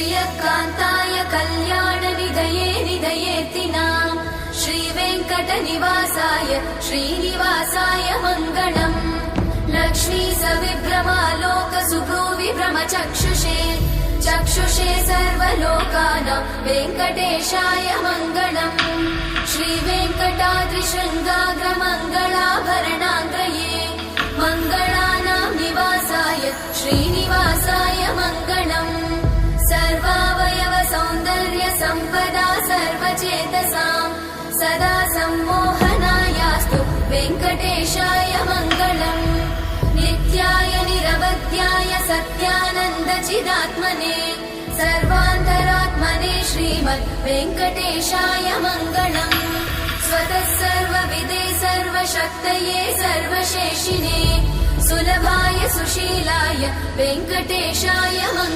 श्रियकान्ताय कल्याणनिधये निधयेतिनाम् श्रीवेङ्कटनिवासाय श्रीनिवासाय मङ्गलम् लक्ष्मी सविभ्रमालोक सुभ्रूविभ्रमचक्षुषे चक्षुषे सर्वलोकानां वेङ्कटेशाय मङ्गलम् श्रीवेङ्कटाद्रिशृङ्गाग्रमङ्गलाभरणाङ्गये मङ्गलानां निवासाय श्रीनिवासाय मङ्गलम् सर्वावयव सौन्दर्य सम्पदा सर्वचेतसां सदा सम्मोहनायास्तु वेङ्कटेशाय मङ्गलम् नित्याय निरवध्याय सत्यानन्दचिदात्मने सर्वान्तरात्मने श्रीमद् वेङ्कटेशाय मङ्गलम् स्वतः सर्वविदे सर्वशक्तये सर्वशेषिने सुलभाय सुशीलाय वेङ्कटेशाय मङ्गलम्।